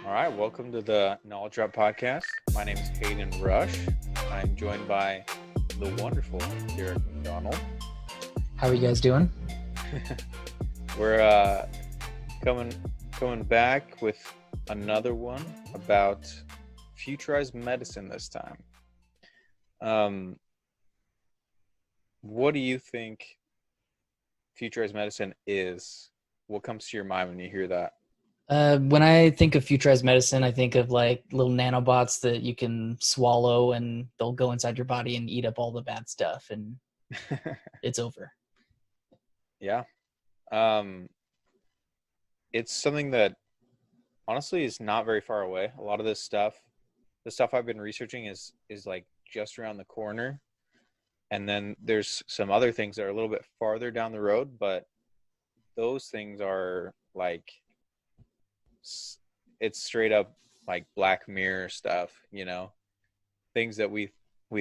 All right, welcome to the Knowledge Drop podcast. My name is Hayden Rush. I'm joined by the wonderful Derek McDonald. How are you guys doing? We're coming back with another one about futurized medicine this time. What do you think futurized medicine is? What comes to your mind when you hear that? When I think of futurized medicine, I think of like little nanobots that you can swallow and they'll go inside your body and eat up all the bad stuff and it's over. Yeah. It's something that honestly is not very far away. A lot of this stuff, the stuff I've been researching is like just around the corner. And then there's some other things that are a little bit farther down the road, but those things are like, it's straight up like Black Mirror stuff, things that we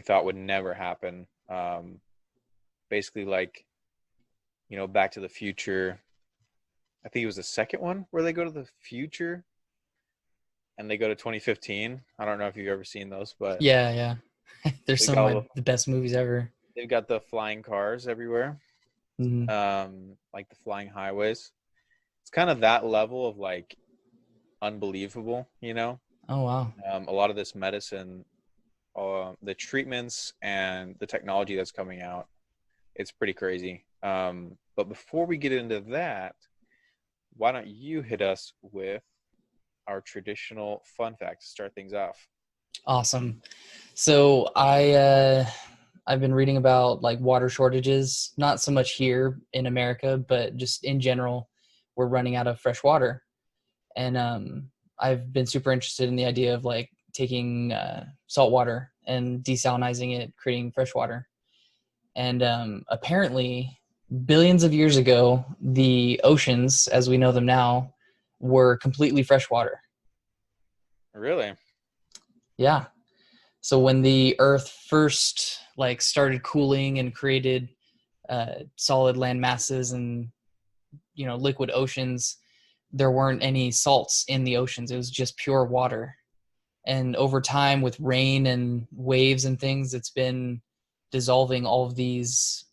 thought would never happen. Basically like, Back to the Future. I think it was the second one where they go to the future and they go to 2015. I don't know if you've ever seen those, but Yeah. There's they some got of the best movies ever. they've got the flying cars everywhere, Mhm. like the flying highways. It's kind of that level of like unbelievable, Oh, wow. A lot of this medicine, the treatments and the technology that's coming out, it's pretty crazy. But before we get into that, why don't you hit us with our traditional fun fact to start things off? Awesome. So I've been reading about like water shortages, not so much here in America, but just in general, we're running out of fresh water. And I've been super interested in the idea of like taking salt water and desalinizing it, creating fresh water. And apparently, billions of years ago, the oceans, as we know them now, were completely freshwater. Really? Yeah. So when the Earth first like started cooling and created solid land masses and liquid oceans, there weren't any salts in the oceans. It was just pure water. And over time, with rain and waves and things, it's been dissolving all of these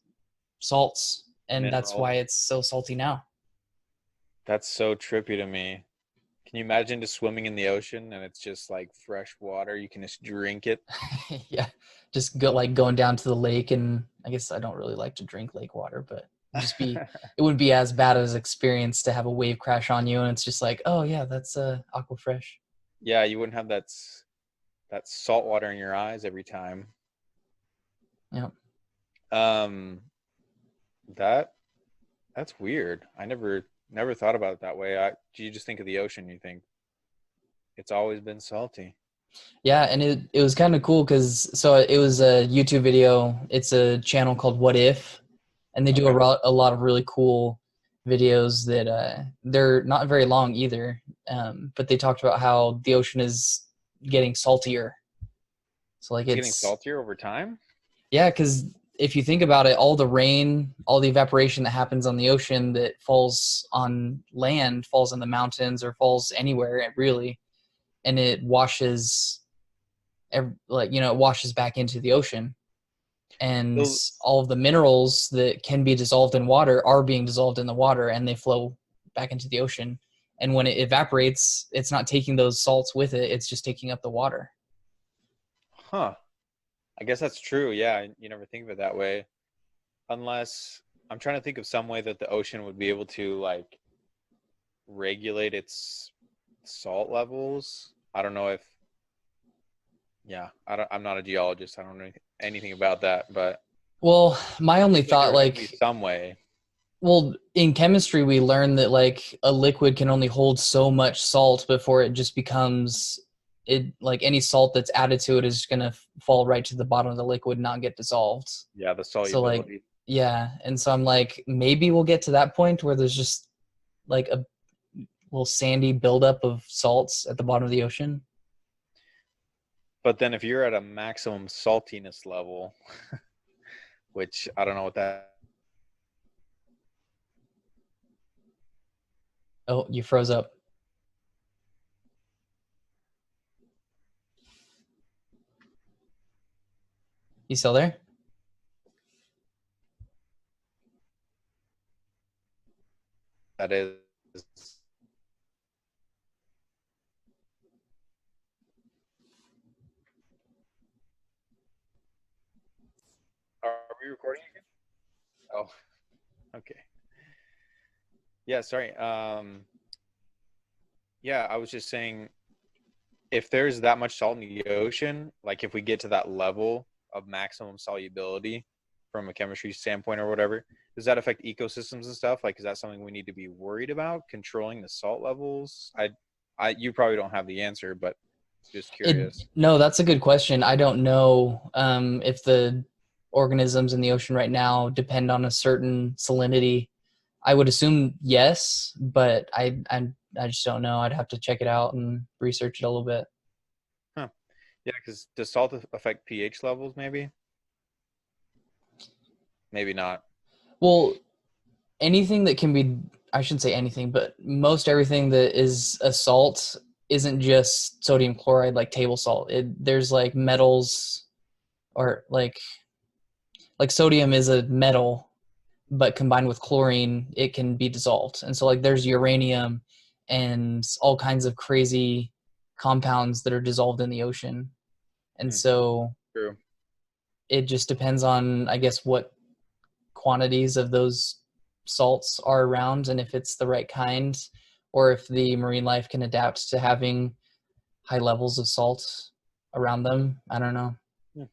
salts, and that's Minerals. why it's so salty now. That's so trippy to me. Can you imagine just swimming in the ocean and it's just like fresh water? You can just drink it. Yeah, just going down to the lake, and I guess I don't really like to drink lake water, but it wouldn't be as bad as experience to have a wave crash on you, and it's just like, oh yeah, that's aqua fresh. Yeah, you wouldn't have that salt water in your eyes every time. Yeah. Um, that that's weird. I never thought about it that way. You just think of the ocean, you think it's always been salty. Yeah, and it was kind of cool because it was a YouTube video. It's a channel called What If, and they do Okay. a lot of really cool videos that they're not very long either. But they talked about how the ocean is getting saltier. So like It's getting saltier over time? yeah, because if you think about it, all the rain, all the evaporation that happens on the ocean that falls on land falls in the mountains or falls anywhere really, and it washes it washes back into the ocean, and So, all of the minerals that can be dissolved in water are being dissolved in the water and they flow back into the ocean. And when it evaporates, it's not taking those salts with it, it's just taking up the water. huh. I guess that's true. Yeah, you never think of it that way. Unless I'm trying to think of some way that the ocean would be able to like regulate its salt levels. I don't know if yeah, I'm not a geologist. I don't know anything about that, but Well, my only like there thought, would have to be like, some way. well, in chemistry we learn that like a liquid can only hold so much salt before it just becomes it, like any salt that's added to it is going to fall right to the bottom of the liquid and not get dissolved. Yeah, the So like, solubility. yeah, and so I'm like, maybe we'll get to that point where there's just like a little sandy buildup of salts at the bottom of the ocean. But then if you're at a maximum saltiness level, which I don't know what that. Oh, you froze up. You still there? That is. Are we recording again? Oh, okay. Yeah, sorry. Yeah, I was just saying, if there's that much salt in the ocean, like if we get to that level of maximum solubility from a chemistry standpoint or whatever, does that affect ecosystems and stuff? Like, is that something we need to be worried about, controlling the salt levels? You probably don't have the answer, but just curious. No, that's a good question. I don't know if the organisms in the ocean right now depend on a certain salinity. I would assume yes, but I just don't know. I'd have to check it out and research it a little bit. Huh. Yeah, because does salt affect pH levels, maybe? Maybe not. Well, anything that can be, I shouldn't say anything, but most everything that is a salt isn't just sodium chloride like table salt. There's like metals or like sodium is a metal, but combined with chlorine, it can be dissolved. And so like there's uranium and all kinds of crazy compounds that are dissolved in the ocean. And Hmm, so true. it just depends on, I guess, what quantities of those salts are around and if it's the right kind, or if the marine life can adapt to having high levels of salt around them. I don't know. Hmm.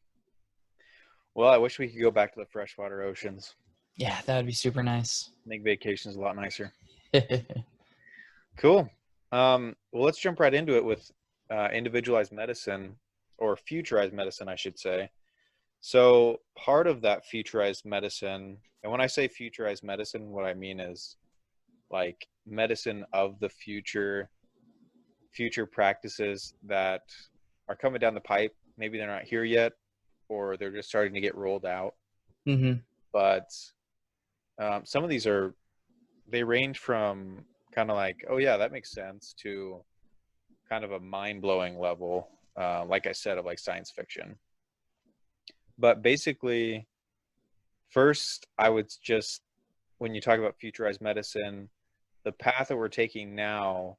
Well, I wish we could go back to the freshwater oceans. Yeah, that would be super nice. Make vacations a lot nicer. Cool. Well, let's jump right into it with individualized medicine, or futurized medicine, I should say. So, part of that futurized medicine, and when I say futurized medicine, what I mean is like medicine of the future, future practices that are coming down the pipe. Maybe they're not here yet, or they're just starting to get rolled out. Hmm. But some of these they range from kind of like, oh yeah, that makes sense, to kind of a mind-blowing level, like I said, of like science fiction. But basically, first, I would just, when you talk about futurized medicine, the path that we're taking now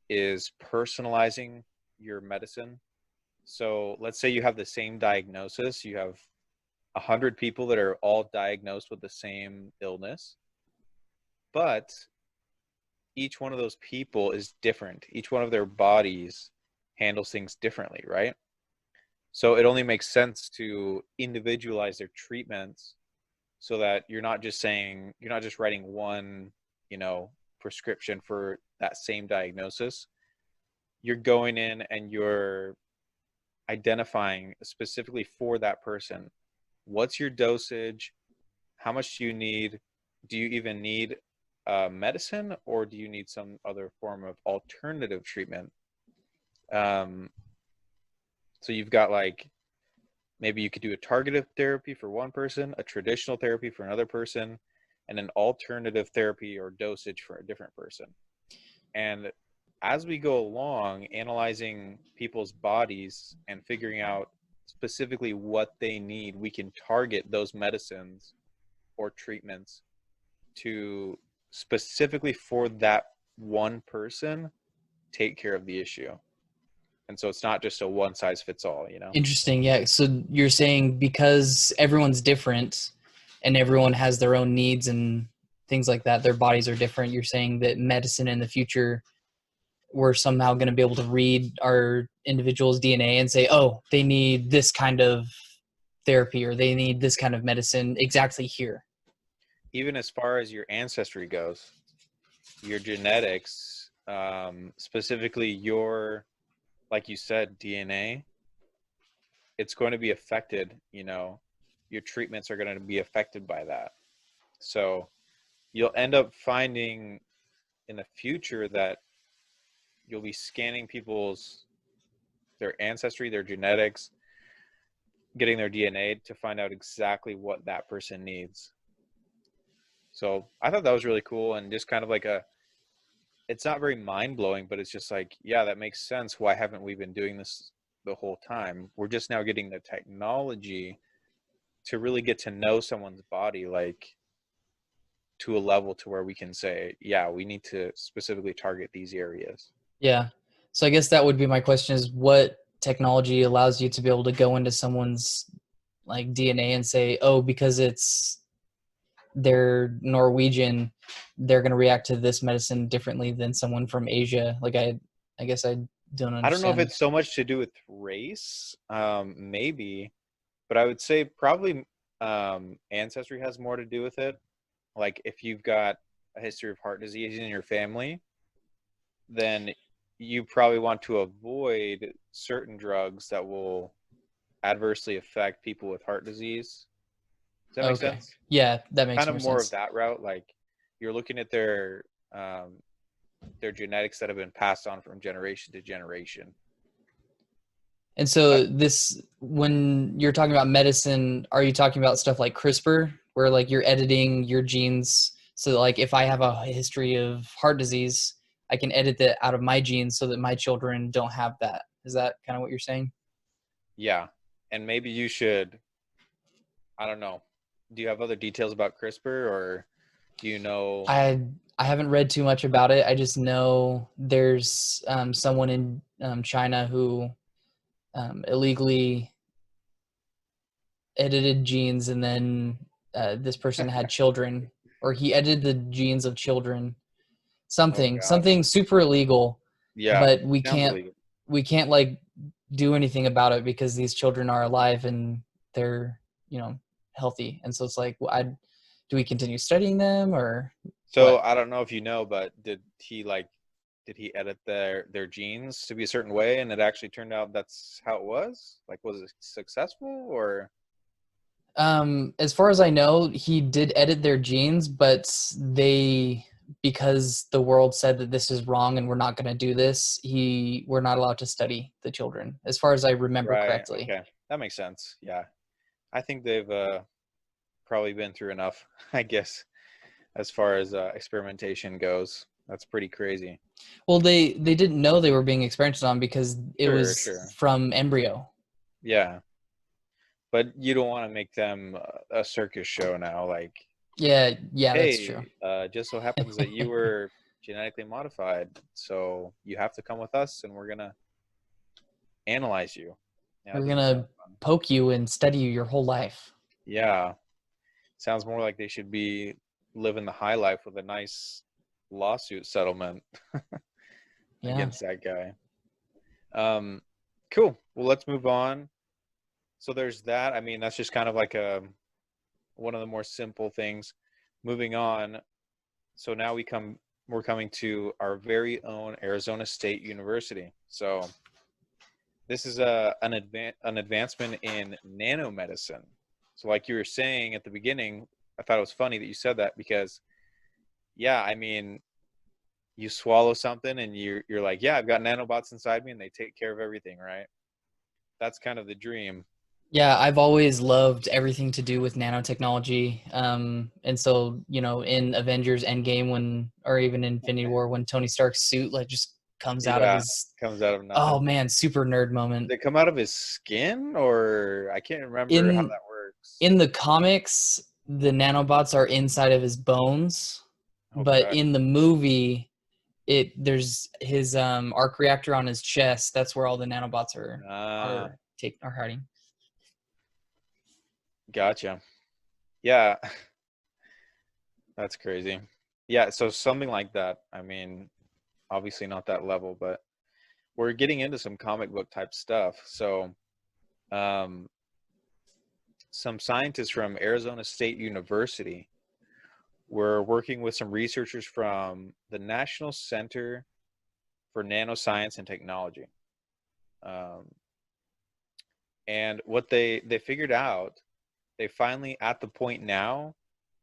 is personalizing your medicine. So let's say you have the same diagnosis. You have 100 people that are all diagnosed with the same illness, but each one of those people is different. Each one of their bodies handles things differently, right? So it only makes sense to individualize their treatments, so that you're not just writing one, you know, prescription for that same diagnosis. You're going in and you're identifying specifically for that person, what's your dosage, how much do you need, do you even need medicine, or do you need some other form of alternative treatment? um, so you've got like, maybe you could do a targeted therapy for one person, a traditional therapy for another person, and an alternative therapy or dosage for a different person. And as we go along, analyzing people's bodies and figuring out specifically what they need, we can target those medicines or treatments to specifically for that one person take care of the issue. And so it's not just a one size fits all, you know? Interesting. Yeah. So you're saying because everyone's different and everyone has their own needs and things like that, their bodies are different. You're saying that medicine in the future, we're somehow going to be able to read our individual's DNA and say, oh, they need this kind of therapy or they need this kind of medicine exactly here. Even as far as your ancestry goes, your genetics, specifically your, like you said, DNA, it's going to be affected, you know, your treatments are going to be affected by that. So you'll end up finding in the future that you'll be scanning their ancestry, their genetics, getting their DNA to find out exactly what that person needs. So I thought that was really cool, and just kind of like it's not very mind blowing, but it's just like, yeah, that makes sense. Why haven't we been doing this the whole time. We're just now getting the technology to really get to know someone's body, like to a level to where we can say, yeah, we need to specifically target these areas. Yeah. So I guess that would be my question: is what technology allows you to be able to go into someone's like DNA and say, oh, because they're Norwegian, they're going to react to this medicine differently than someone from Asia. Like I guess I don't I don't know if understand. it's so much to do with race, maybe, but I would say probably ancestry has more to do with it. Like if you've got a history of heart disease in your family, then you probably want to avoid certain drugs that will adversely affect people with heart disease. Does that make Okay. sense? Yeah, that makes Kind of more more of sense. that route. Like you're looking at their genetics that have been passed on from generation to generation. And so That, this, when you're talking about medicine, are you talking about stuff like CRISPR, where like you're editing your genes so that like if I have a history of heart disease, I can edit that out of my genes so that my children don't have that. Is that kind of what you're saying? yeah, and maybe you should. I don't know. Do you have other details about CRISPR, or do you know? I I haven't read too much about it. I just know there's someone in China who illegally edited genes, and then this person had children, or he edited the genes of children. Oh gosh, Something super illegal, yeah, but sounds illegal. we can't like do anything about it because these children are alive and they're healthy. And so it's like, well, do we continue studying them or So what? I don't know if you know, but did he edit their genes to be a certain way, and it actually turned out that's how it was? Like, was it successful, or As far as I know, he did edit their genes, but they, because the world said that this is wrong and we're not going to do this, we're not allowed to study the children, as far as I remember right? correctly. Okay, that makes sense. Yeah, I think they've probably been through enough, I guess, as far as experimentation goes. That's pretty crazy. Well, they didn't know they were being experimented on because it Sure, was sure. from embryo. Yeah, but you don't want to make them a circus show now. Like, Yeah, yeah, that's true. hey, just so happens that you were genetically modified, so you have to come with us, and we're gonna analyze you. Yeah, We're that doesn't sound gonna fun. poke you and study you your whole life. Yeah, sounds more like they should be living the high life with a nice lawsuit settlement Yeah. against that guy. Um, cool. Well, let's move on. So there's that. I mean, that's just kind of like a one of the more simple things. Moving on. So now we're coming to our very own Arizona State University. So this is an advancement in nanomedicine. So like you were saying at the beginning, I thought it was funny that you said that because yeah, I mean, you swallow something and you're like, yeah, I've got nanobots inside me and they take care of everything, right? That's kind of the dream. Yeah, I've always loved everything to do with nanotechnology. And so, in Avengers Endgame or even Infinity War, when Tony Stark's suit like just comes out of Yeah, his, comes out of oh nothing. man, super nerd Did moment. they come out of his skin or I can't remember how In that works. in the comics, the nanobots are inside of his bones, but Okay. in the movie, there's his arc reactor on his chest. That's where all the nanobots Ah, are hiding. gotcha. Yeah, that's crazy. Yeah, so something like that. I mean, obviously not that level, but we're getting into some comic book type stuff. So, um, some scientists from Arizona State University were working with some researchers from the National Center for Nanoscience and Technology. Um, and what they figured out, they finally at the point now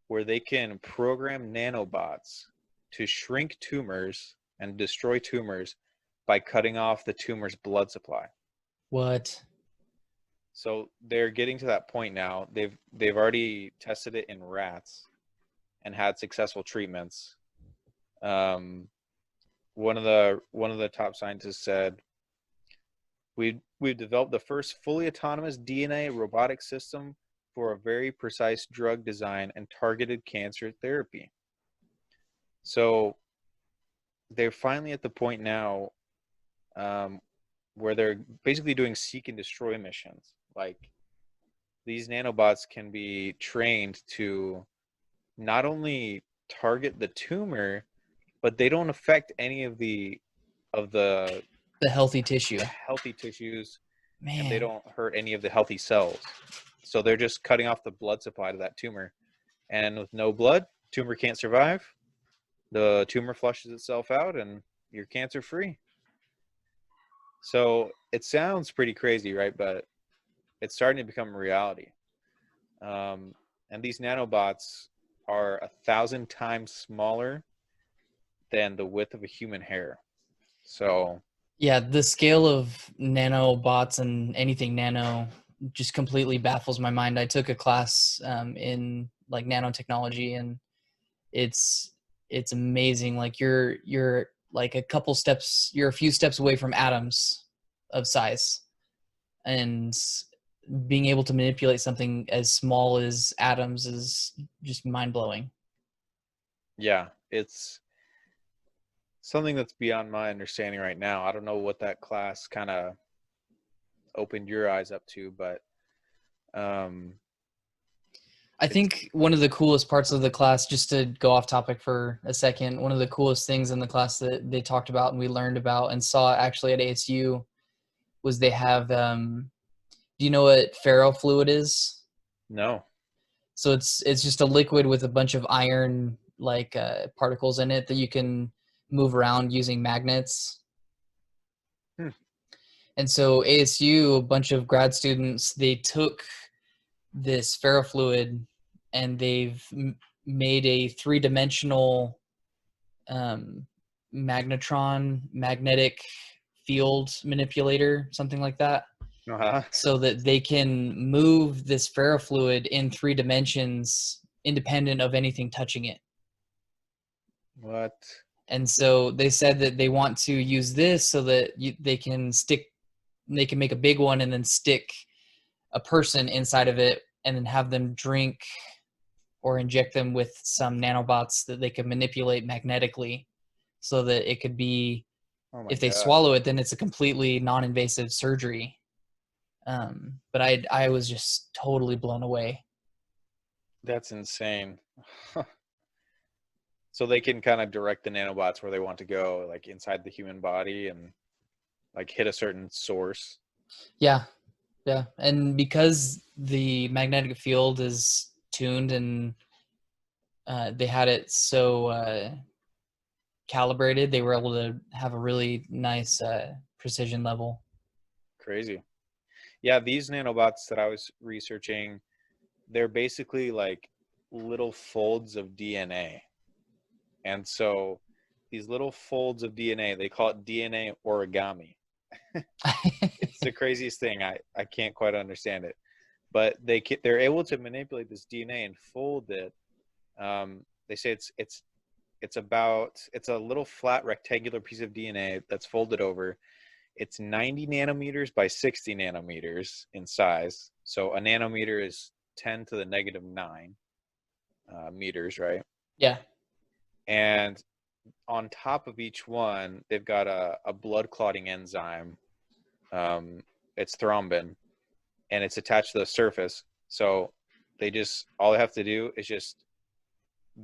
where they can program nanobots to shrink tumors and destroy tumors by cutting off the tumor's blood supply. What? So they're getting to that point now. They've already tested it in rats and had successful treatments. Um, one of the top scientists said We've developed the first fully autonomous DNA robotic system for a very precise drug design and targeted cancer therapy. So they're finally at the point now, um, where they're basically doing seek and destroy missions. Like, these nanobots can be trained to not only target the tumor, but they don't affect any of the The healthy tissue. healthy tissues, and they Man. don't hurt any of the healthy cells. So they're just cutting off the blood supply to that tumor. And with no blood, tumor can't survive. The tumor flushes itself out and you're cancer free. So it sounds pretty crazy, right? But it's starting to become a reality. Um, and these nanobots are 1,000 times smaller than the width of a human hair. So Yeah, the scale of nanobots and anything nano just completely baffles my mind. I took a class in like nanotechnology, and it's it's amazing. Like you're like a couple steps, you're a few steps away from atoms of size, and being able to manipulate something as small as atoms is just mind blowing. yeah, it's something that's beyond my understanding right now. I don't know what that class kind of opened your eyes up to, but um, I it's think one of the coolest parts of the class, just to go off topic for a second, one of the coolest things in the class that they talked about and we learned about and saw actually at ASU was they have, do you know what ferrofluid is? no. So it's just a liquid with a bunch of iron like particles in it that you can move around using magnets. Hmm. And so ASU, a bunch of grad students, they took this ferrofluid and they've made a three-dimensional um, magnetron magnetic field manipulator, something like that, Uh-huh. so that they can move this ferrofluid in 3 dimensions independent of anything touching it. What? And so they said that they want to use this so that they can make a big one and then stick a person inside of it and then have them drink or inject them with some nanobots that they can manipulate magnetically so that it could be, Oh my if they God. swallow it, then it's a completely non-invasive surgery. But I was just totally blown away. That's insane. So they can kind of direct the nanobots where they want to go, like inside the human body and like hit a certain source. Yeah, yeah. And because the magnetic field is tuned and they had it so calibrated, they were able to have a really nice precision level. Crazy. Yeah, these nanobots that I was researching, they're basically like little folds of DNA. And so these little folds of DNA, they call it DNA origami. It's the craziest thing. I can't quite understand it. But they're able to manipulate this DNA and fold it. They say it's a little flat rectangular piece of DNA that's folded over. It's 90 nanometers by 60 nanometers in size. So a nanometer is 10 to the negative 9 meters, right? Yeah. And on top of each one, they've got a blood clotting enzyme. It's thrombin, and it's attached to the surface. So all they have to do is just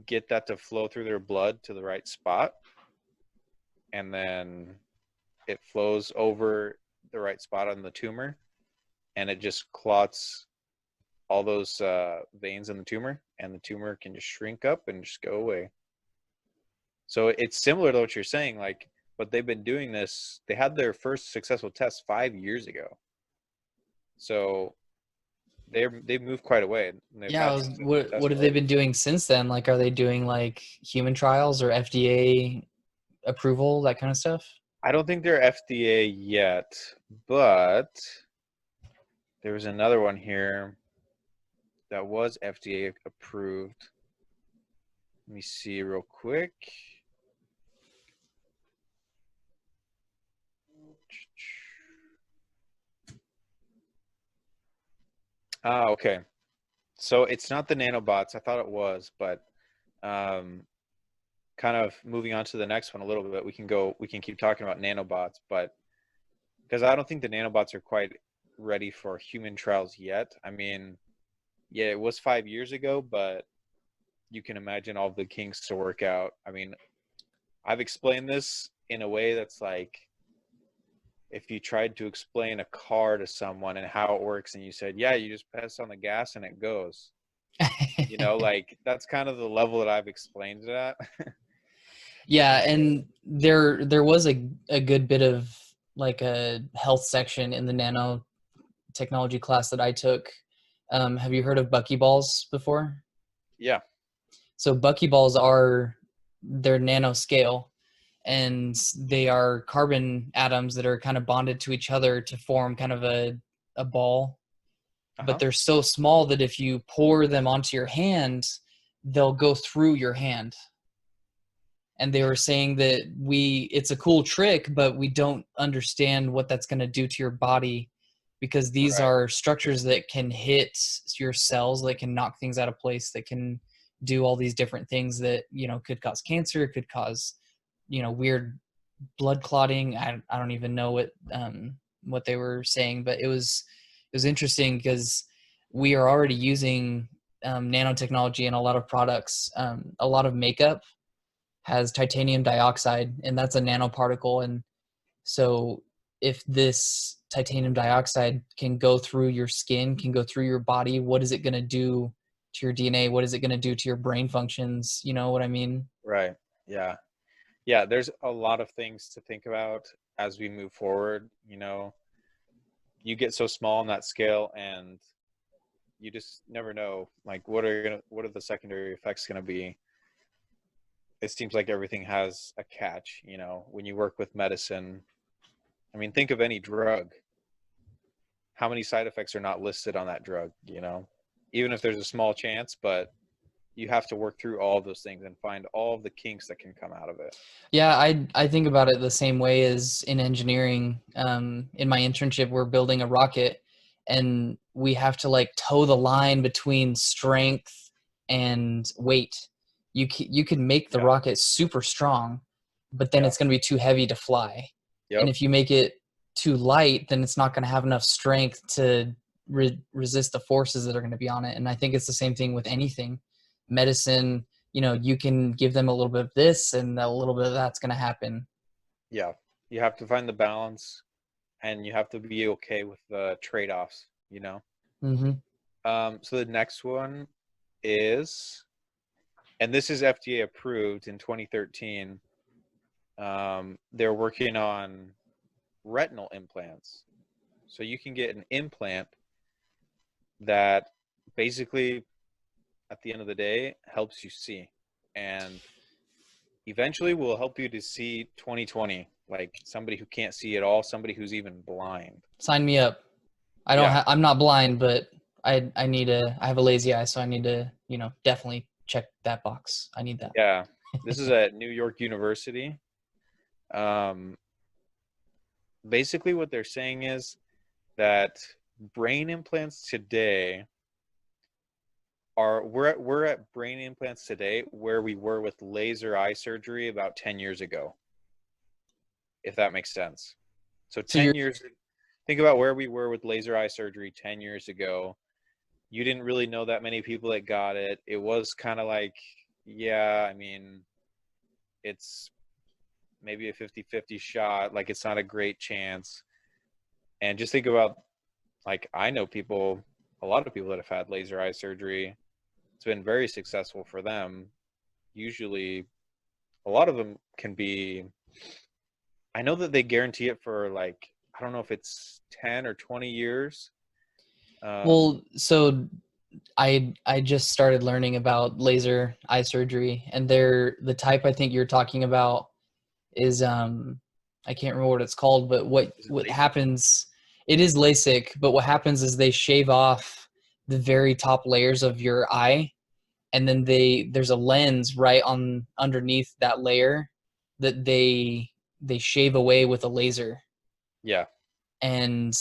get that to flow through their blood to the right spot, and then it flows over the right spot on the tumor, and it just clots all those veins in the tumor, and the tumor can just shrink up and just go away. So it's similar to what you're saying, like, but they've been doing this. They had their first successful test 5 years ago, so they've moved quite a way, and they've Yeah, had successful what tests have they already. been doing since then? Like, are they doing like human trials or FDA approval, that kind of stuff? I don't think they're FDA yet, but there was another one here that was FDA approved. Let me see real quick. Ah, okay. So it's not the nanobots. I thought it was, but um, kind of moving on to the next one a little bit. We can keep talking about nanobots, but because I don't think the nanobots are quite ready for human trials yet. I mean, yeah, it was 5 years ago, but you can imagine all the kinks to work out. I mean, I've explained this in a way that's like if you tried to explain a car to someone and how it works, and you said, "Yeah, you just press on the gas and it goes." Like that's kind of the level that I've explained it at. Yeah, And and there was a good bit of like a health section in the nanotechnology class that I took. Have you heard of buckyballs before? yeah, So buckyballs are they're nanoscale, and they are carbon atoms that are kind of bonded to each other to form kind of a ball. But uh-huh, they're so small that if you pour them onto your hand, they'll go through your hand. And they were saying that it's a cool trick, but we don't understand what that's going to do to your body, because these right, are structures that can hit your cells, that can knock things out of place, that can do all these different things that, could cause cancer, could cause, weird blood clotting. I don't even know what they were saying, but it was interesting because we are already using nanotechnology in a lot of products. A lot of makeup has titanium dioxide, and that's a nanoparticle. And so if this titanium dioxide can go through your skin, can go through your body, what is it going to do to your DNA? What is it going to do to your brain functions? You know what I mean? right, yeah, yeah. There's a lot of things to think about as we move forward. You get so small on that scale, and you just never know. Like, what are the secondary effects gonna be? It seems like everything has a catch. When you work with medicine, I mean, think of any drug. How many side effects are not listed on that drug? Even if there's a small chance, but you have to work through all of those things and find all of the kinks that can come out of it. Yeah, I think about it the same way as in engineering. In my internship, we're building a rocket, and we have to like toe the line between strength and weight. You can make the Yeah, rocket super strong, but then yeah, it's going to be too heavy to fly. And yep, if you make it too light, then it's not going to have enough strength to resist the forces that are going to be on it. And I think it's the same thing with anything, medicine. You can give them a little bit of this and a little bit of that's going to happen. yeah. You have to find the balance, and you have to be okay with the trade-offs. Hmm. So the next one is, and this is FDA approved in 2013. They're working on retinal implants. So you can get an implant that basically, at the end of the day, helps you see. And eventually will help you to see 2020, like somebody who can't see at all, somebody who's even blind. Sign me up. Yeah, I'm not blind, but I have a lazy eye, so I need to, definitely check that box. I need that. yeah. This is at New York University. Um, Basically, what they're saying is that brain implants today we're at brain implants today where we were with laser eye surgery about 10 years ago, if that makes sense. So So 10 years, think about where we were with laser eye surgery 10 years ago. You didn't really know that many people that got it. It was kind of like, yeah, I mean, it's maybe a 50-50 shot. Like, it's not a great chance. And just think about, like, I know a lot of people that have had laser eye surgery. It's been very successful for them. Usually, a lot of them can be, I know that they guarantee it for like, I don't know if it's 10 or 20 years. Um, well, so I just started learning about laser eye surgery, and the type I think you're talking about is I can't remember what it's called, but is it what LASIK? happens, it is LASIK, but what happens is they shave off the very top layers of your eye, and then there's a lens right on underneath that layer that they shave away with a laser. Yeah. And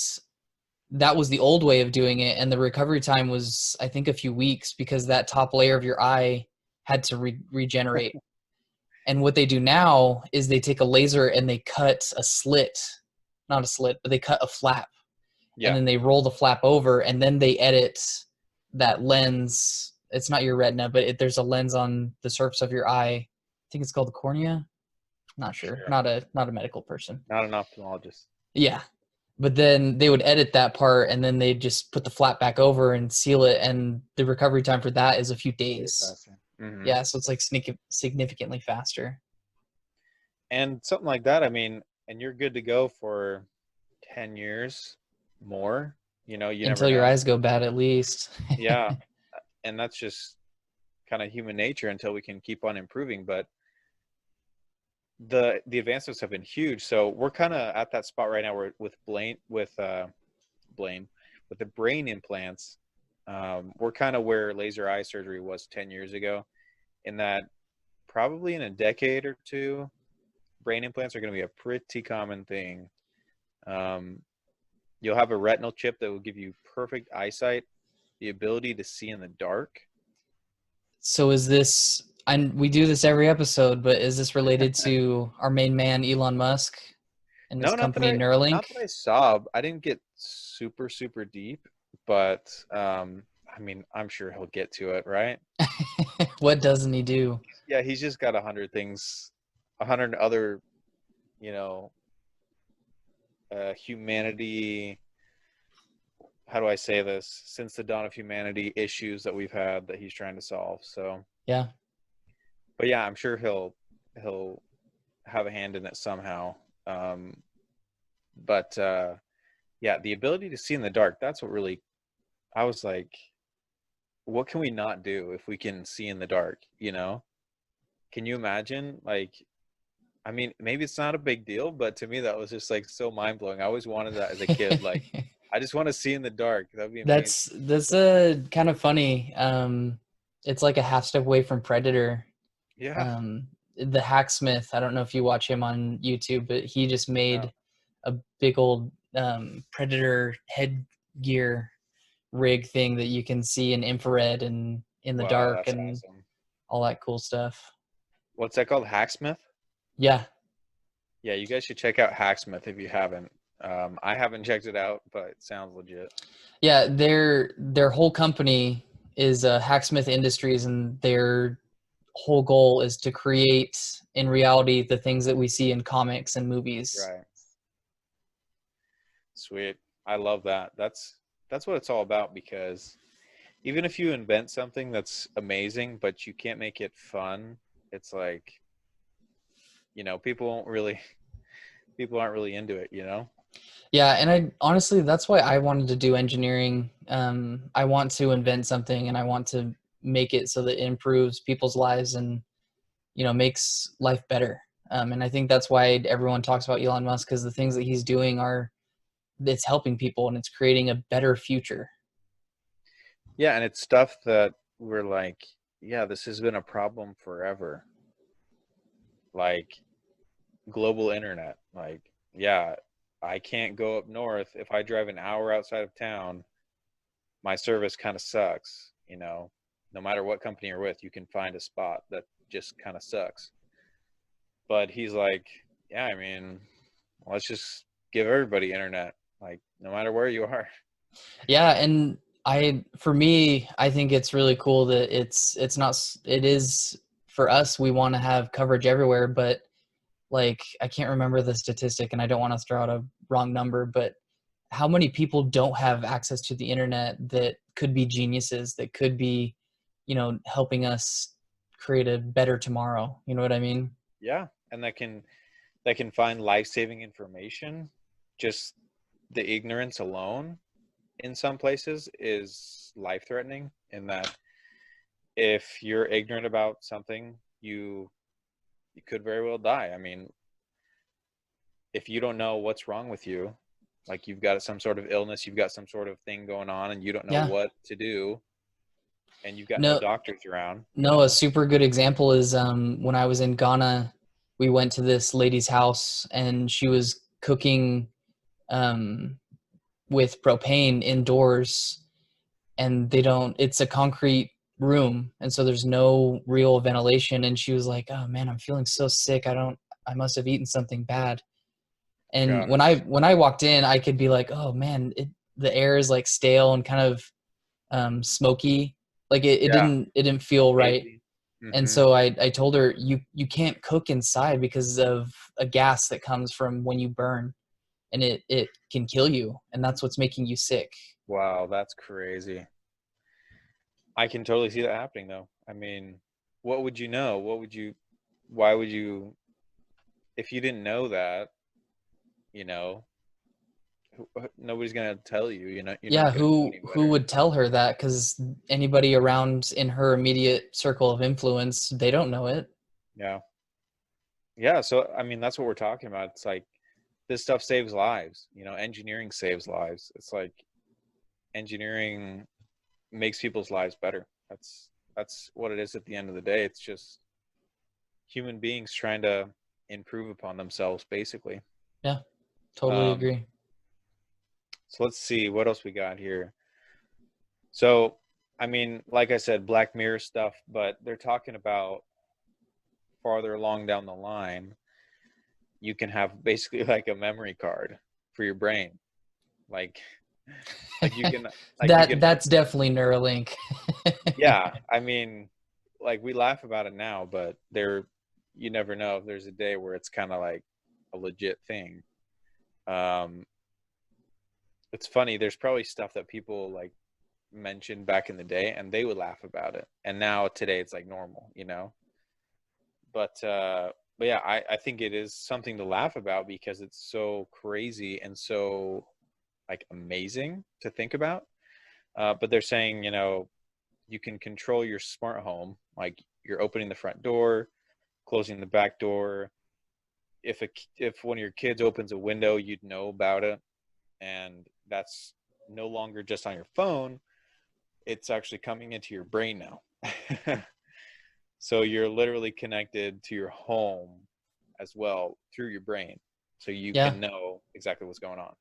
that was the old way of doing it, and the recovery time was, I think, a few weeks because that top layer of your eye had to regenerate. And what they do now is they take a laser and they cut a slit, not a slit, but they cut a flap, and Yeah, then they roll the flap over, and then they edit that lens. It's not your retina, but there's a lens on the surface of your eye. I think it's called the cornea. Not sure. sure. Not a medical person. Not an ophthalmologist. Yeah. But then they would edit that part and then they just put the flap back over and seal it. And the recovery time for that is a few Way days. faster. Hmm. Yeah. So it's like significantly faster And something like that, I mean, and you're good to go for 10 years more. You never until your know. eyes go bad, at least. Yeah. And that's just kind of human nature until we can keep on improving. But the advancements have been huge. So we're kind of at that spot right now where with Blaine, with the brain implants, we're kind of where laser eye surgery was 10 years ago, in that probably in a decade or two, brain implants are going to be a pretty common thing. Um, you'll have a retinal chip that will give you perfect eyesight, the ability to see in the dark. So is this, and we do this every episode, but is this related to our main man, Elon Musk, and his No, company Neuralink? not that I saw. I didn't get super super deep, but I mean, I'm sure he'll get to it, right? What doesn't he do? Yeah, he's just got 100 things, 100 other, you know, humanity. How do I say this? Since the dawn of humanity, issues that we've had that he's trying to solve. So, Yeah. but yeah, I'm sure he'll have a hand in it somehow. Um, but yeah, the ability to see in the dark, that's what really, I was like, what can we not do if we can see in the dark, Can you imagine? Like, I mean, maybe it's not a big deal, but to me that was just like so mind-blowing. I always wanted that as a kid. Like, I just want to see in the dark. That'd be amazing. That's a kind of funny. It's like a half step away from Predator. Yeah. Um, the Hacksmith. I don't know if you watch him on YouTube, but he just No. made a big old Predator headgear rig thing that you can see in infrared and in the Wow, dark that's and awesome. all that cool stuff. What's that called? Hacksmith? Yeah, Yeah, you guys should check out Hacksmith if you haven't. I haven't checked it out, but it sounds legit. yeah. Their whole company is Hacksmith Industries, and their whole goal is to create in reality the things that we see in comics and movies. Right. Sweet. I love that. That's what it's all about, because even if you invent something that's amazing, but you can't make it fun, it's like, people won't really people aren't really into it. Yeah, and I honestly, that's why I wanted to do engineering. I want to invent something, and I want to make it so that it improves people's lives and makes life better. And I think that's why everyone talks about Elon Musk, because the things that he's doing are it's helping people and it's creating a better future. Yeah, and it's stuff that we're like, yeah, this has been a problem forever. Like global internet. Like, yeah, I can't go up north. If I drive an hour outside of town, my service kind of sucks. No matter what company you're with, you can find a spot that just kind of sucks. But he's like, yeah, I mean, let's just give everybody internet, like no matter where you are. Yeah, and for me, I think it's really cool that it's not it is for us. We want to have coverage everywhere, but like I can't remember the statistic, and I don't want to throw out a wrong number, but how many people don't have access to the internet that could be geniuses, that could be, helping us create a better tomorrow? You know what I mean? Yeah, and that can find life-saving information. Just the ignorance alone in some places is life-threatening, in that if you're ignorant about something, you could very well die. I mean, if you don't know what's wrong with you, like you've got some sort of illness, you've got some sort of thing going on, and you don't know Yeah. what to do, and you've got no No, doctors around, no, a super good example is when I was in Ghana, we went to this lady's house and she was cooking um with propane indoors, and they don't, it's a concrete room, and so there's no real ventilation. And she was like, oh man, I'm feeling so sick, I must have eaten something bad. And when I Gosh. walked in, I could be like, oh man, the air is like stale and kind of smoky, like Yeah. it didn't feel right. Hazy. And Mm-hmm. so I told her, you can't cook inside because of a gas that comes from when you burn, and it can kill you, and that's what's making you sick. Wow, that's crazy. I can totally see that happening though. I mean, what would you know? Why would you, if you didn't know that, you know, nobody's gonna tell you, you're Yeah, not gonna know any who better. would tell her that? Because anybody around in her immediate circle of influence, they don't know it. Yeah. Yeah. So, I mean, that's what we're talking about. It's like this stuff saves lives, engineering saves lives. It's like engineering makes people's lives better. That's what it is at the end of the day. It's just human beings trying to improve upon themselves, basically. Yeah, totally Um, agree. so let's see what else we got here. So, I mean, like I said, Black Mirror stuff, but they're talking about farther along down the line, you can have basically like a memory card for your brain. Like, like you can, like you can, That's definitely Neuralink. yeah. I mean, like we laugh about it now, but you never know if there's a day where it's kind of like a legit thing. Um, it's funny. There's probably stuff that people like mentioned back in the day, and they would laugh about it, and now today it's like normal. But yeah, I think it is something to laugh about because it's so crazy and so like amazing to think about. But they're saying, you can control your smart home, like you're opening the front door, closing the back door. If one of your kids opens a window, you'd know about it, and that's no longer just on your phone. It's actually coming into your brain now. So you're literally connected to your home as well through your brain, so you Yeah, can know exactly what's going on.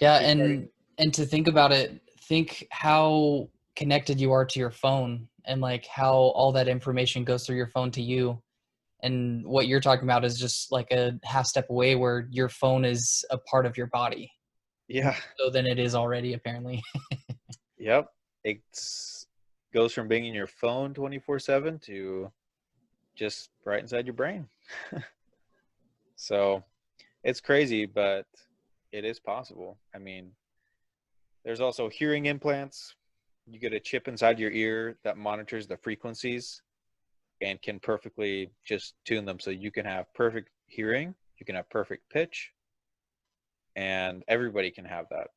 yeah, They're starting. and to think about it, think how connected you are to your phone, and like how all that information goes through your phone to you. And what you're talking about is just like a half step away, where your phone is a part of your body more Yeah. so than it is already, apparently. Yep. It's goes from being in your phone 24/7 to just right inside your brain. So it's crazy, but it is possible. I mean, there's also hearing implants. You get a chip inside your ear that monitors the frequencies and can perfectly just tune them so you can have perfect hearing, you can have perfect pitch, and everybody can have that.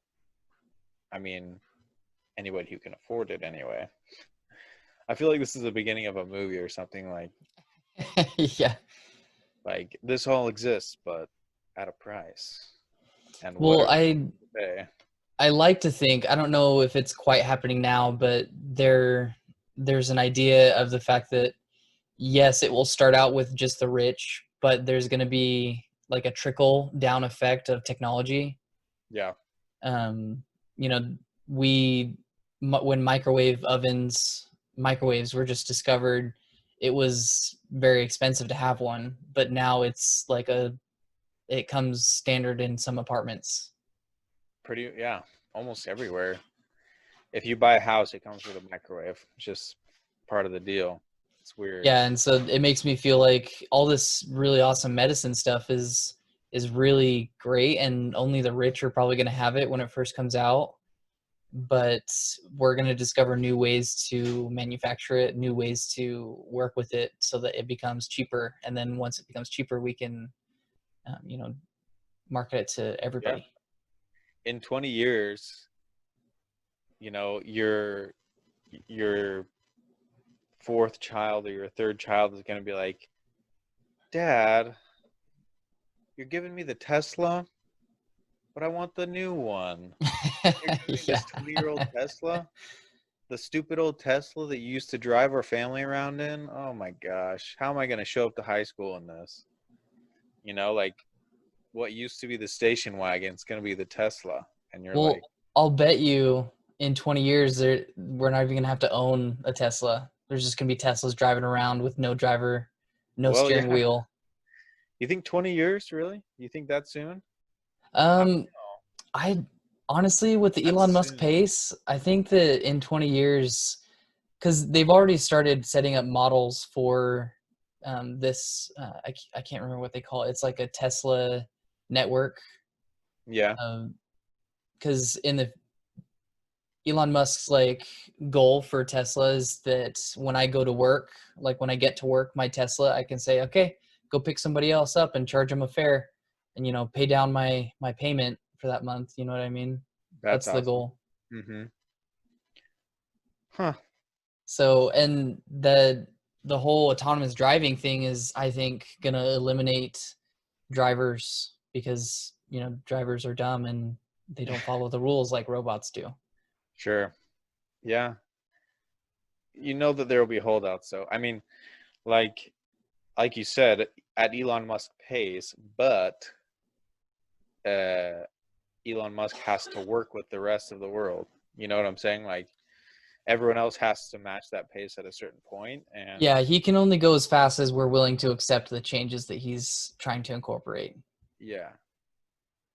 I mean, anybody who can afford it anyway. I feel like this is the beginning of a movie or something Yeah. like this all exists, but at a price. And what Well, are we to pay? I like to think, I don't know if it's quite happening now, but there's an idea of the fact that yes, it will start out with just the rich, but there's going to be like a trickle down effect of technology. Yeah, Um, you know, when microwaves were just discovered, it was very expensive to have one, but now it's like it comes standard in some apartments. yeah, almost everywhere. If you buy a house, it comes with a microwave. It's just part of the deal. It's weird. Yeah, and so it makes me feel like all this really awesome medicine stuff is really great, and only the rich are probably going to have it when it first comes out. But we're going to discover new ways to manufacture it, new ways to work with it, so that it becomes cheaper. And then once it becomes cheaper, we can, you know, market it to Yeah. everybody. In 20 years, your fourth child or your third child is going to be like, "Dad, you're giving me the Tesla, but I want the new one. You're giving me Yeah, this 20-year-old Tesla, the stupid old Tesla that you used to drive our family around in. Oh my gosh, how am I going to show up to high school in this? Like what used to be the station wagon is going to be the Tesla, and you're Well, like, I'll bet you in 20 years we're not even gonna have to own a Tesla. There's just gonna be Teslas driving around with no driver, no well, steering yeah. wheel. You think 20 years, really? You think that soon? I don't Um, know. I honestly, with the Elon That's Musk soon. pace, I think that in 20 years, because they've already started setting up models for this. I can't remember what they call it. It's like a Tesla network. Yeah, Because in the Elon Musk's like goal for Tesla is that when I go to work, like when I get to work, my Tesla, I can say, okay, go pick somebody else up and charge them a fare, and pay down my payment for that month. You know what I mean? that's That's the awesome. goal. Mm-hmm. Huh. So, and the whole autonomous driving thing is, I think, gonna eliminate drivers because drivers are dumb and they don't follow the rules like robots do. Sure. Yeah. You know that there will be holdouts, though. I mean, like like you said, at Elon Musk pace, but uh, Elon Musk has to work with the rest of the world. You know what I'm saying? Like everyone else has to match that pace at a certain point, and Yeah, he can only go as fast as we're willing to accept the changes that he's trying to incorporate. yeah,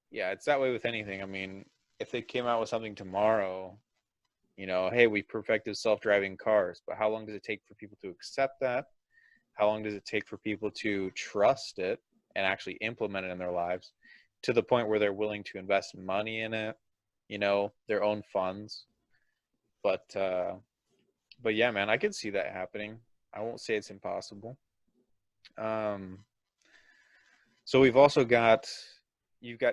yeah, it's that way with anything. I mean, if they came out with something tomorrow, hey, we perfected self-driving cars, but how long does it take for people to accept that? How long does it take for people to trust it and actually implement it in their lives to the point where they're willing to invest money in it, their own funds? But yeah, man, I could see that happening. I won't say it's impossible. Um, so you've got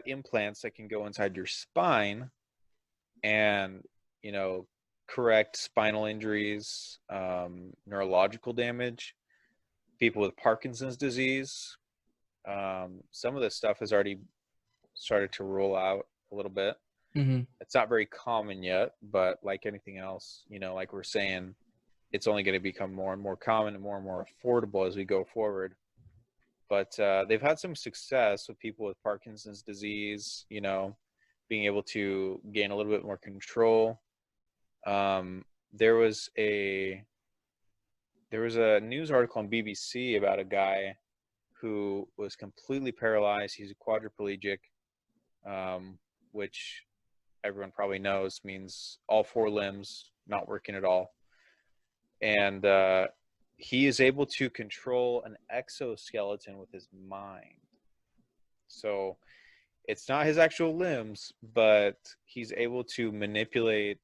implants that can go inside your spine and you know correct spinal injuries, neurological damage, people with Parkinson's disease. Some of this stuff has already started to roll out a little bit. Hmm. It's not very common yet, but like anything else, like we're saying, it's only going to become more and more common and more affordable as we go forward. But they've had some success with people with Parkinson's disease, being able to gain a little bit more control. Um, there was a news article on BBC about a guy who was completely paralyzed. He's a quadriplegic, which everyone probably knows means all four limbs not working at all. And he is able to control an exoskeleton with his mind. So it's not his actual limbs, but he's able to manipulate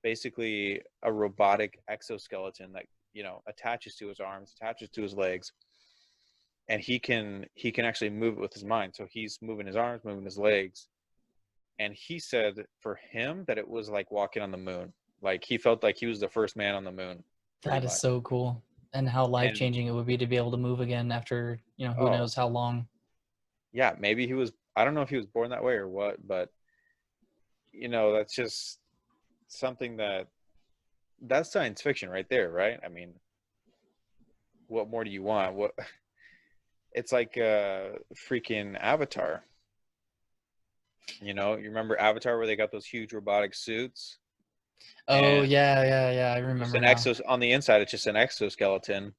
basically a robotic exoskeleton that attaches to his arms, attaches to his legs, and he can actually move it with his mind. So he's moving his arms, moving his legs, and he said for him that it was like walking on the moon. Like he felt like he was the first man on the moon, pretty That is much. so cool. And how life And changing it would be to be able to move again after, who oh knows how long. yeah, maybe he was. I don't know if he was born that way or what, but that's just something that's science fiction right there, right? I mean, what more do you want? What it's like freaking Avatar. You remember Avatar where they got those huge robotic suits Oh, and yeah, yeah, yeah. I just remember an now. exos on the inside, it's just an exoskeleton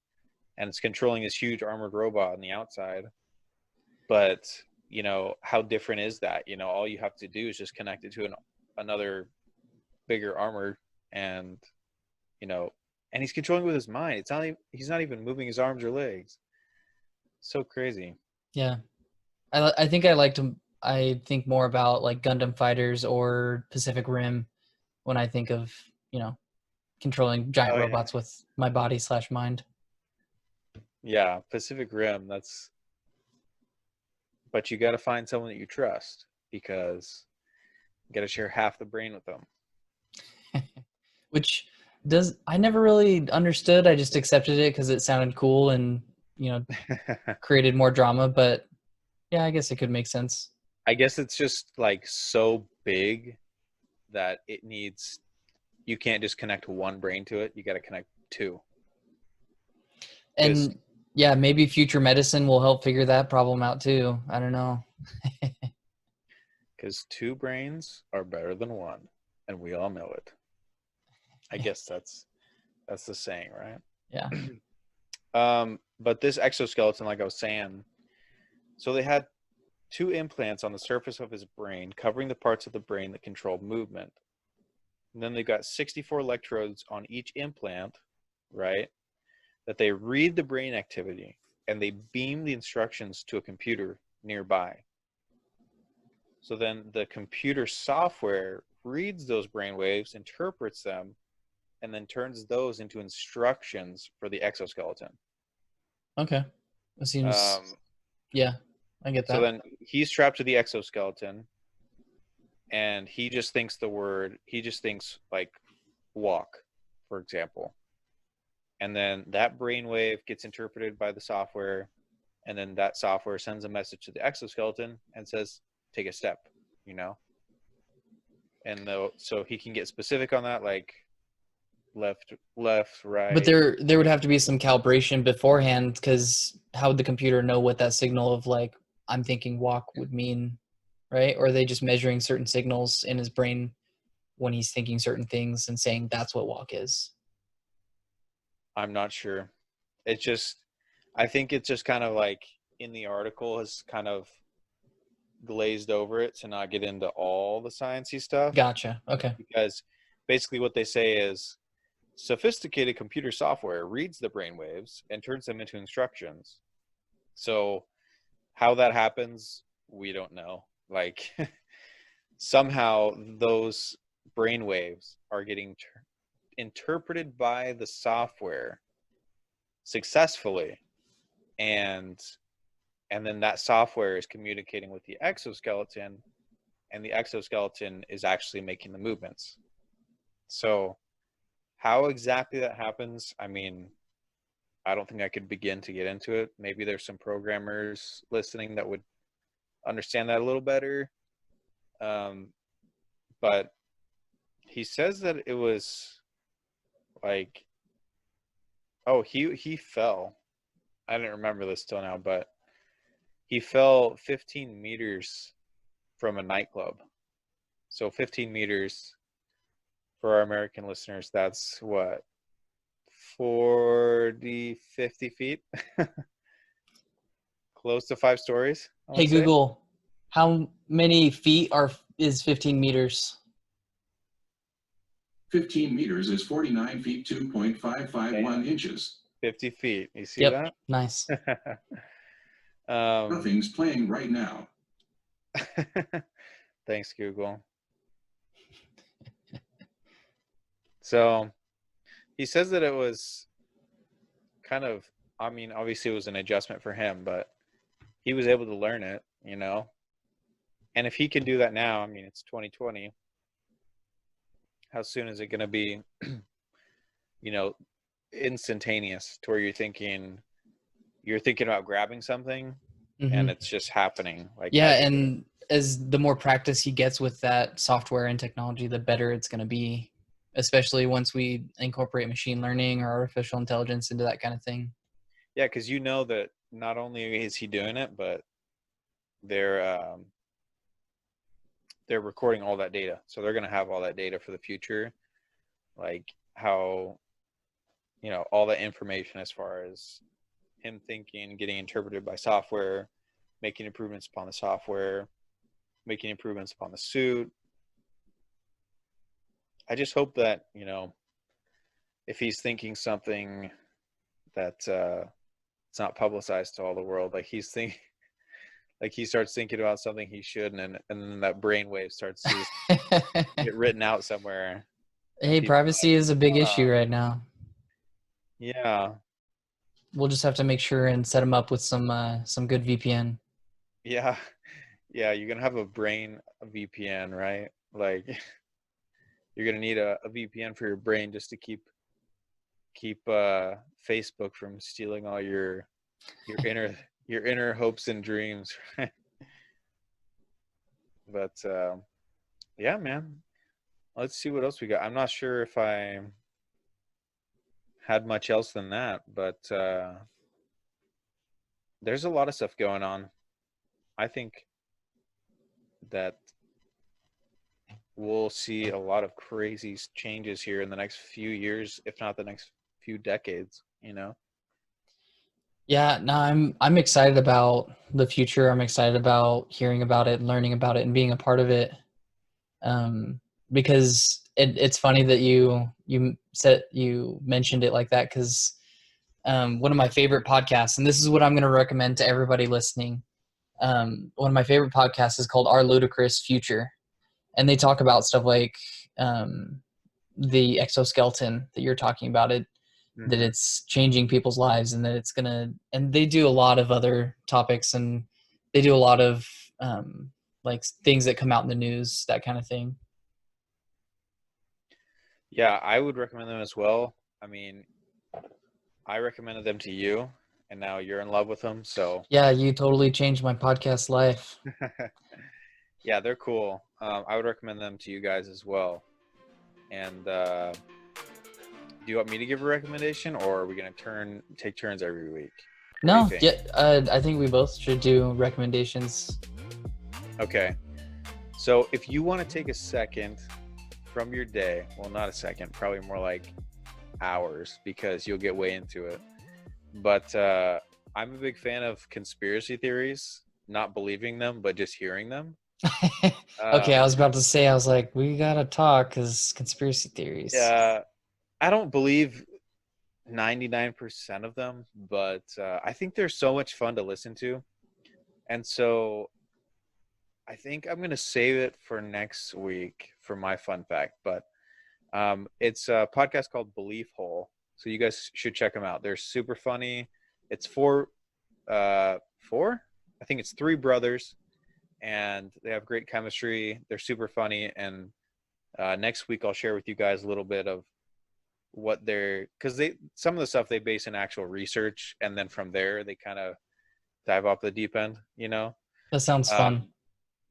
and it's controlling this huge armored robot on the outside. But, how different is that? All you have to do is just connect it to another bigger armor and, you know, and he's controlling with his mind. He's not even moving his arms or legs. So crazy. Yeah. I think I think more about like Gundam Fighters or Pacific Rim when I think of, you know, controlling giant Oh yeah. robots with my body/mind. Yeah, Pacific Rim, but you got to find someone that you trust because you got to share half the brain with them. Which does I never really understood. I just accepted it because it sounded cool and, you know, created more drama. But yeah, I guess it could make sense. I guess it's just like so big that you can't just connect one brain to it. You got to connect two. Because And yeah, maybe future medicine will help figure that problem out too. I don't know. because two brains are better than one, and we all know it. I guess that's the saying, right? Yeah. But this exoskeleton, like I was saying, so they had two implants on the surface of his brain, covering the parts of the brain that control movement. And then they've got 64 electrodes on each implant, right? That they read the brain activity and they beam the instructions to a computer nearby. So then the computer software reads those brain waves, interprets them, and then turns those into instructions for the exoskeleton. Okay. That seems. Um, Yeah, I get so that. then he's strapped to the exoskeleton, and he just thinks like walk, for example. And then that brainwave gets interpreted by the software, and then that software sends a message to the exoskeleton and says, take a step, you know? And so he can get specific on that, like left, But right. there would have to be some calibration beforehand, because how would the computer know what that signal of like I'm thinking walk would mean, right? Or are they just measuring certain signals in his brain when he's thinking certain things and saying that's what walk is? I'm not sure. It's just, I think it's just kind of like in the article has kind of glazed over it to not get into all the sciencey stuff, Gotcha. Okay. because basically what they say is sophisticated computer software reads the brainwaves and turns them into instructions. So how that happens, we don't know. Like somehow those brainwaves are getting interpreted by the software successfully, and then that software is communicating with the exoskeleton, and the exoskeleton is actually making the movements. So how exactly that happens, I mean, I don't think I could begin to get into it. Maybe there's some programmers listening that would understand that a little better. Um, but he says that it was like, oh, he fell. I didn't remember this till now, but he fell 15 meters from a nightclub. So 15 meters for our American listeners, that's what, 40, 50 feet? Close to 5 stories, I want Hey to say. Google, how many feet is 15 meters? 15 meters is 49 feet, 2.551 Damn, inches. 50 feet. You see Yep. that? Nice. Nothing's playing right now. Thanks, Google. So he says that it was kind of, I mean, obviously it was an adjustment for him, but he was able to learn it, you know? And if he can do that now, I mean, it's 2020. How soon is it going to be, you know, instantaneous to where you're thinking about grabbing something Hmm. and it's just happening like Yeah, as you're doing it. and as the more practice he gets with that software and technology, the better it's going to be, especially once we incorporate machine learning or artificial intelligence into that kind of thing. Yeah, because you know that not only is he doing it, but they're they're recording all that data, so they're going to have all that data for the future, like how, you know, all that information as far as him thinking, getting interpreted by software, making improvements upon the software, making improvements upon the suit. I just hope that, you know, if he's thinking something that it's not publicized to all the world, like he's thinking, like he starts thinking about something he shouldn't, and then that brainwave starts to just get written out somewhere, and Hey, people are privacy is a big like, issue right now. yeah, We'll just have to make sure and set them up with some good VPN. yeah, yeah, you're gonna have a VPN, right? Like you're gonna need a VPN for your brain just to keep Facebook from stealing all your inner hopes and dreams, right? But yeah, man, let's see what else we got. I'm not sure if I had much else than that, but there's a lot of stuff going on. I think that we'll see a lot of crazy changes here in the next few years, if not the next few decades, you know? Yeah, no, I'm excited about the future. I'm excited about hearing about it, learning about it, and being a part of it. Um, because it's funny that you mentioned it like that, because one of my favorite podcasts, and this is what I'm going to recommend to everybody listening. One of my favorite podcasts is called Our Ludicrous Future, and they talk about stuff like the exoskeleton that you're talking about. That Mhm. it's changing people's lives, and that it's gonna. And they do a lot of other topics, and they do a lot of like things that come out in the news, that kind of thing. Yeah, I would recommend them as well. I mean, I recommended them to you, and now you're in love with them. So, Yeah, you totally changed my podcast life. yeah, they're cool. I would recommend them to you guys as well. And do you want me to give a recommendation, or are we gonna take turns every week? What do you No, think? yeah, I think we both should do recommendations. Okay. So, if you want to take a second from your day, well, not a second, probably more like hours, because you'll get way into it. But I'm a big fan of conspiracy theories, not believing them, but just hearing them. Okay, I Um, was about to say, I was like, we gotta talk because conspiracy theories. uh, I don't believe 99% of them, but I think they're so much fun to listen to. And so I think I'm going to save it for next week for my fun fact. But it's a podcast called Belief Hole. So you guys should check them out. They're super funny. It's four? I think it's three brothers, and they have great chemistry. They're super funny. And next week I'll share with you guys a little bit of what they're, because some of the stuff they base in actual research, and then from there they kind of dive off the deep end, you know. That sounds fun. um,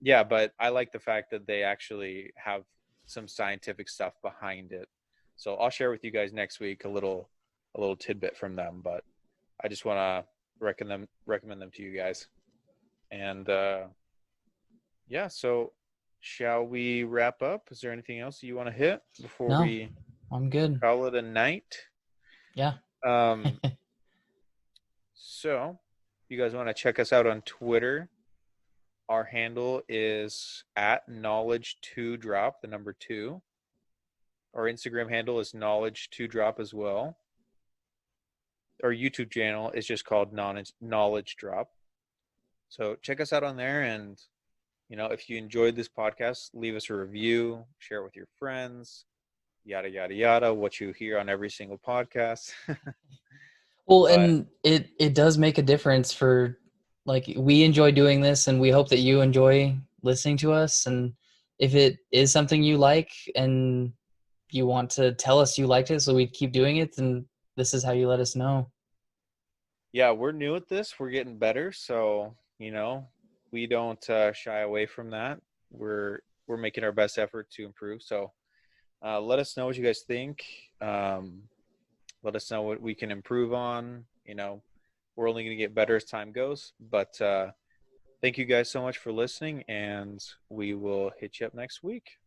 yeah, but I like the fact that they actually have some scientific stuff behind it. So I'll share with you guys next week a little tidbit from them. But I just want to recommend them to you guys. And yeah, so shall we wrap up? Is there anything else you want to hit before No, we I'm good. call it a night? Yeah. Um, so you guys want to check us out on Twitter? Our handle is at knowledge2drop, the number two. Our Instagram handle is knowledge2drop as well. Our YouTube channel is just called knowledge drop. So check us out on there, and if you enjoyed this podcast, leave us a review, share it with your friends, yada yada yada. What you hear on every single podcast. Well, But and it does make a difference for, like, we enjoy doing this, and we hope that you enjoy listening to us. And if it is something you like and you want to tell us you liked it so we keep doing it, then this is how you let us know. yeah, we're new at this. We're getting better, so we don't shy away from that. We're making our best effort to improve. So let us know what you guys think. Let us know what we can improve on. We're only going to get better as time goes. But thank you guys so much for listening, and we will hit you up next week.